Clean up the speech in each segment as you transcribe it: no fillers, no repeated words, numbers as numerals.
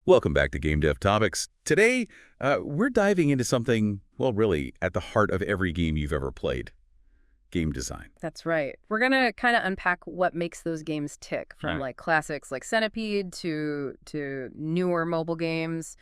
Welcome back to Game Dev Topics. Today, we're diving into something, well, really, at the heart of every game you've ever played, game design. That's right. We're going to kind of unpack what makes those games tick, from Right. like classics like Centipede to newer mobile games,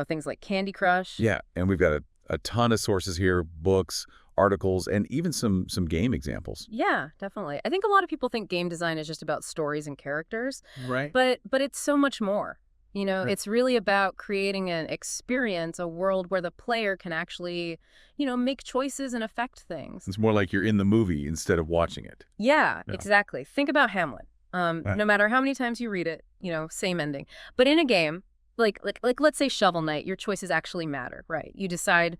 things like Candy Crush. Yeah, and we've got a ton of sources here, books, articles, and even some game examples. Yeah, definitely. I think a lot of people think game design is just about stories and characters, Right. but it's so much more. Right. It's really about creating an experience, a world where the player can actually, make choices and affect things. It's more like you're in the movie instead of watching it. Yeah, Yeah. exactly. Think about Hamlet. Right. No matter how many times you read it, same ending. But in a game, like let's say Shovel Knight, your choices actually matter, right? You decide,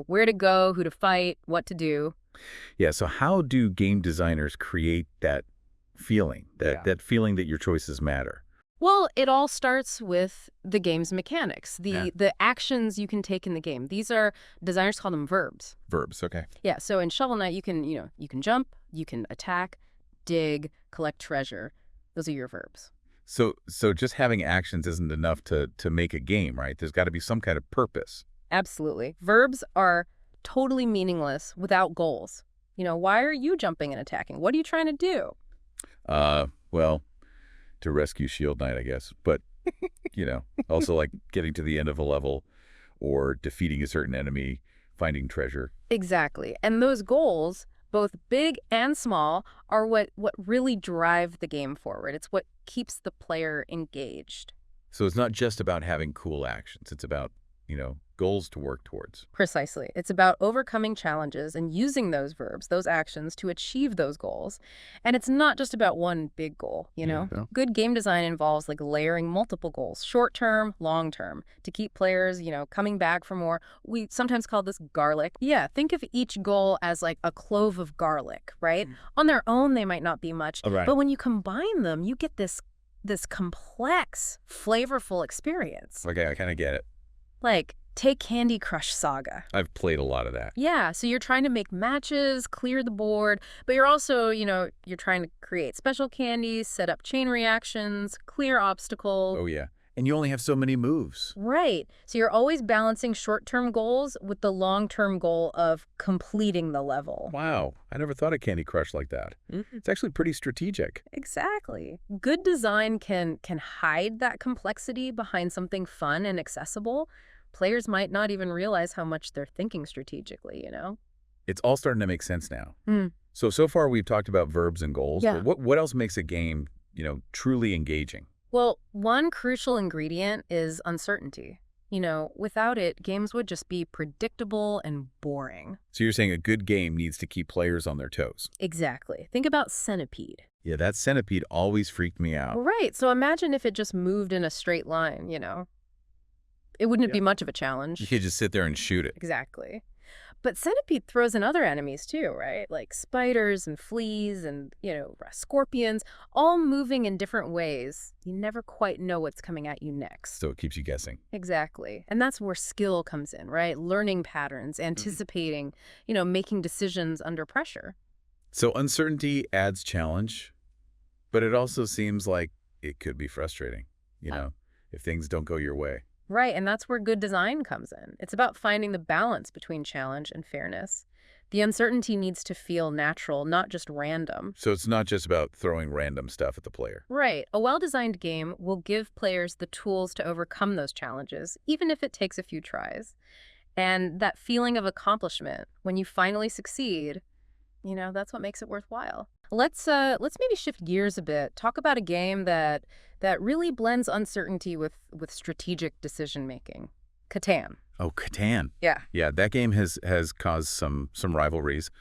where to go, who to fight, what to do. Yeah, so how do game designers create that feeling, that feeling that your choices matter? Well, it all starts with the game's mechanics, Yeah. the actions you can take in the game. These are designers call them verbs. Verbs, okay. Yeah, so in Shovel Knight, you can jump, you can attack, dig, collect treasure. Those are your verbs. So just having actions isn't enough to make a game, right? There's got to be some kind of purpose. Absolutely. Verbs are totally meaningless without goals. Why are you jumping and attacking? What are you trying to do? Well, to rescue Shield Knight, I guess. But, also like getting to the end of a level or defeating a certain enemy, finding treasure. Exactly. And those goals, both big and small, are what really drive the game forward. It's what keeps the player engaged. So it's not just about having cool actions. It's about, goals to work towards. Precisely. It's about overcoming challenges and using those verbs, those actions, to achieve those goals. And it's not just about one big goal, Yeah. Good game design involves like layering multiple goals, short term, long term, to keep players, coming back for more. We sometimes call this garlic. Yeah, think of each goal as like a clove of garlic, right? On their own, they might not be much, All right. but when you combine them, you get this complex, flavorful experience. Okay, I kind of get it. Like, take Candy Crush Saga. I've played a lot of that. Yeah, so you're trying to make matches, clear the board, but you're also, you're trying to create special candies, set up chain reactions, clear obstacles. Oh, yeah. And you only have so many moves. Right. So you're always balancing short-term goals with the long-term goal of completing the level. Wow. I never thought of Candy Crush like that. It's actually pretty strategic. Exactly. Good design can hide that complexity behind something fun and accessible. Players might not even realize how much they're thinking strategically. It's all starting to make sense now. Hmm. So far we've talked about verbs and goals. Yeah. But what else makes a game, truly engaging? Well, one crucial ingredient is uncertainty. Without it, games would just be predictable and boring. So you're saying a good game needs to keep players on their toes. Exactly. Think about Centipede. Yeah, that Centipede always freaked me out. Right. So imagine if it just moved in a straight line. It wouldn't Yeah. be much of a You challenge. could just sit there and shoot it. Exactly. But Centipede throws in other enemies too, right? Like spiders and fleas and, scorpions, all moving in different ways. You never quite know what's coming at you next. So it keeps you guessing. Exactly. And that's where skill comes in, right? Learning patterns, anticipating, making decisions under pressure. So uncertainty adds challenge, but it also seems like it could be frustrating, if things don't go your way. Right, and that's where good design comes in. It's about finding the balance between challenge and fairness. The uncertainty needs to feel natural, not just random. So it's not just about throwing random stuff at the player. Right, a well-designed game will give players the tools to overcome those challenges, even if it takes a few tries. And that feeling of accomplishment, when you finally succeed, that's what makes it worthwhile. Let's maybe shift gears a bit. Talk about a game that really blends uncertainty with strategic decision making. Catan. Oh, Catan. Yeah. Yeah, that game has caused some rivalries.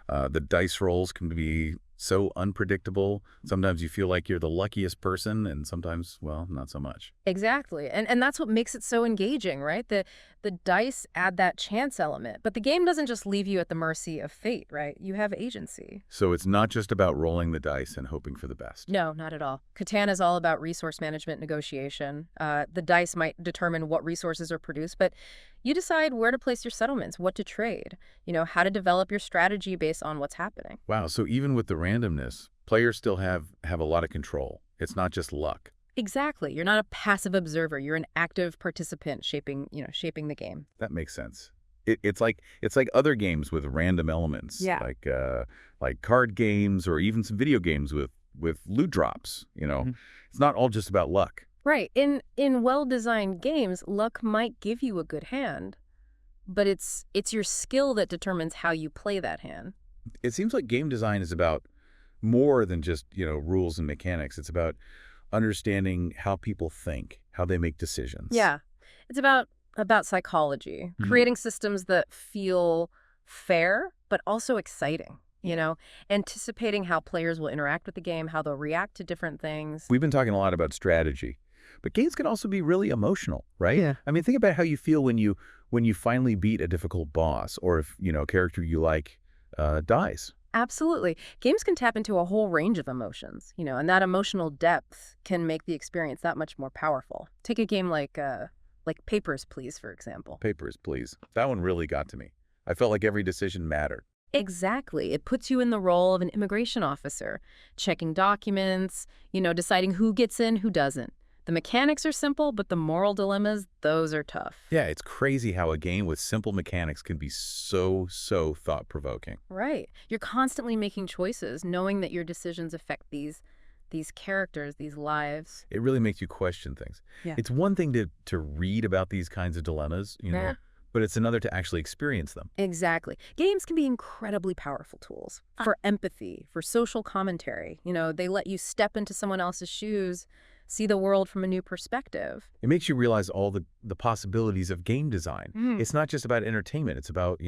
The dice rolls can be so unpredictable. Sometimes you feel like you're the luckiest person, and sometimes, well, not so much. Exactly. And that's what makes it so engaging, right? The dice add that chance element, but the game doesn't just leave you at the mercy of fate, right? You have agency. So it's not just about rolling the dice and hoping for the best. No, not at all. Catan is all about resource management negotiation. The dice might determine what resources are produced, but you decide where to place your settlements, what to trade, how to develop your strategy based on what's happening. Wow, so even with the randomness, players still have a lot of control. It's not just luck. Exactly. You're not a passive observer. You're an active participant shaping the game. That makes sense. It's like other games with random elements, Yeah. like card games or even some video games with loot drops. It's not all just about luck. Right. In well-designed games, luck might give you a good hand, but it's your skill that determines how you play that hand. It seems like game design is about more than just rules and mechanics. It's about understanding how people think, how they make decisions. Yeah. It's about psychology, Mhm. creating systems that feel fair but also exciting, anticipating how players will interact with the game, how they'll react to different things. We've been talking a lot about strategy, but games can also be really emotional, right? Yeah. I mean, think about how you feel when you finally beat a difficult boss, or if a character you like dies. Absolutely. Games can tap into a whole range of emotions, and that emotional depth can make the experience that much more powerful. Take a game like Papers, Please, for example. Papers, Please. That one really got to me. I felt like every decision mattered. Exactly. It puts you in the role of an immigration officer, checking documents, deciding who gets in, who doesn't. The mechanics are simple, but the moral dilemmas, those are tough. Yeah, it's crazy how a game with simple mechanics can be so thought-provoking. Right. You're constantly making choices, knowing that your decisions affect these characters, these lives. It really makes you question things. Yeah. It's one thing to read about these kinds of dilemmas, Yeah. but it's another to actually experience them. Exactly. Games can be incredibly powerful tools for empathy, for social commentary. They let you step into someone else's shoes, see the world from a new perspective. It makes you realize all the possibilities of game design. Mm. It's not just about entertainment. It's about,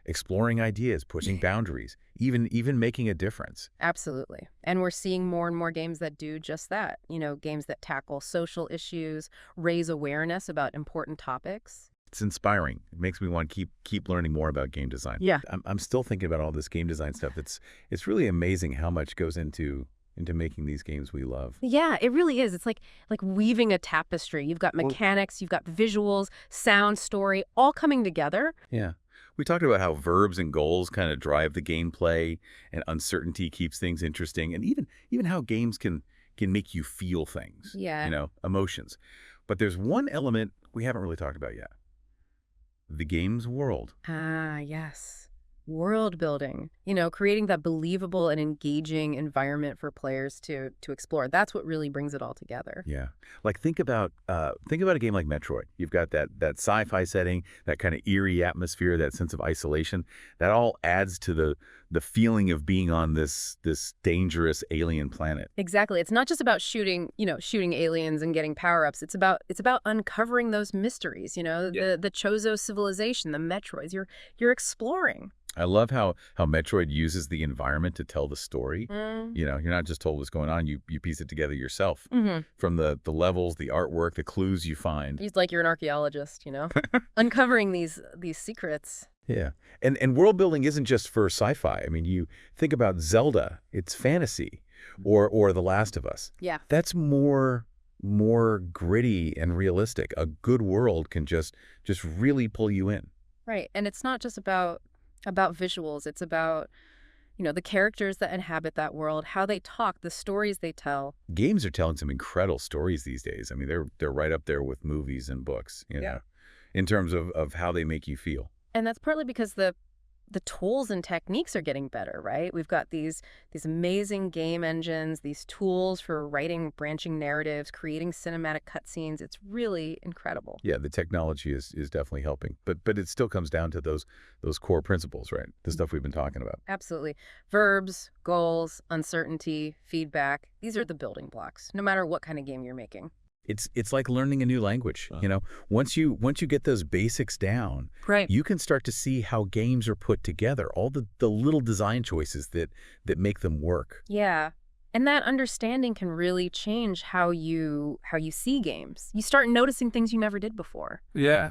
exploring ideas, pushing boundaries, even making a difference. Absolutely. And we're seeing more and more games that do just that. Games that tackle social issues, raise awareness about important topics. It's inspiring. It makes me want to keep learning more about game design. Yeah. I'm still thinking about all this game design stuff. It's really amazing how much goes into making these games we love. Yeah, it really is. It's like weaving a tapestry. You've got mechanics, you've got visuals, sound, story, all coming together. Yeah. We talked about how verbs and goals kind of drive the gameplay, and uncertainty keeps things interesting, and even how games can make you feel things. Yeah. Emotions. But there's one element we haven't really talked about yet. The game's world. Ah, yes. World building, creating that believable and engaging environment for players to explore. That's what really brings it all together. Yeah. Like think about a game like Metroid. You've got that sci-fi setting, that kind of eerie atmosphere, that sense of isolation. That all adds to the feeling of being on this dangerous alien planet. Exactly. It's not just about shooting aliens and getting power-ups. It's about uncovering those mysteries, the Chozo civilization, the Metroids. You're exploring. I love how Metroid uses the environment to tell the story. You're not just told what's going on, you piece it together yourself. Mm-hmm. From the levels, the artwork, the clues you find. It's like you're an archaeologist, uncovering these secrets. Yeah. And world building isn't just for sci-fi. I mean, you think about Zelda, it's fantasy, or The Last of Us. Yeah. That's more gritty and realistic. A good world can just really pull you in. Right. And it's not just about visuals. It's about, the characters that inhabit that world, how they talk, the stories they tell. Games are telling some incredible stories these days. I mean, they're right up there with movies and books, in terms of how they make you feel. And that's partly because the tools and techniques are getting better, right? We've got these amazing game engines, these tools for writing branching narratives, creating cinematic cutscenes. It's really incredible. Yeah, the technology is definitely helping, but it still comes down to those core principles, right? The stuff we've been talking about. Absolutely. Verbs, goals, uncertainty, feedback. These are the building blocks, no matter what kind of game you're making. It's like learning a new language. Once you get those basics down, Right. you can start to see how games are put together, all the little design choices that make them work. Yeah. And that understanding can really change how you see games. You start noticing things you never did before. Yeah.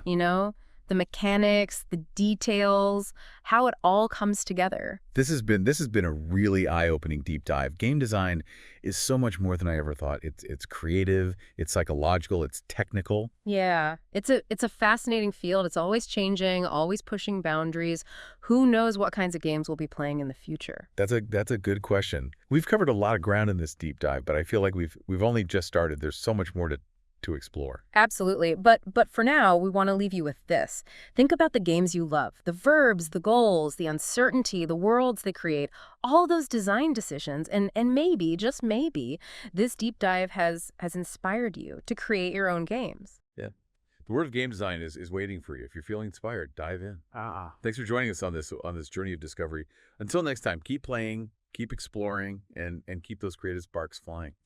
the mechanics, the details, how it all comes together. This has been a really eye-opening deep dive. Game design is so much more than I ever thought. It's creative, it's psychological, it's technical. Yeah, it's a fascinating field. It's always changing, always pushing boundaries. Who knows what kinds of games we'll be playing in the future? That's a good question. We've covered a lot of ground in this deep dive, but I feel like we've only just started. There's so much more to explore. Absolutely. But for now, we want to leave you with this. Think about the games you love. The verbs, the goals, the uncertainty, the worlds they create, all those design decisions, and maybe, just maybe, this deep dive has inspired you to create your own games. Yeah. The word of game design is waiting for you. If you're feeling inspired, dive in. Thanks for joining us on this journey of discovery. Until next time, keep playing, keep exploring, and keep those creative sparks flying.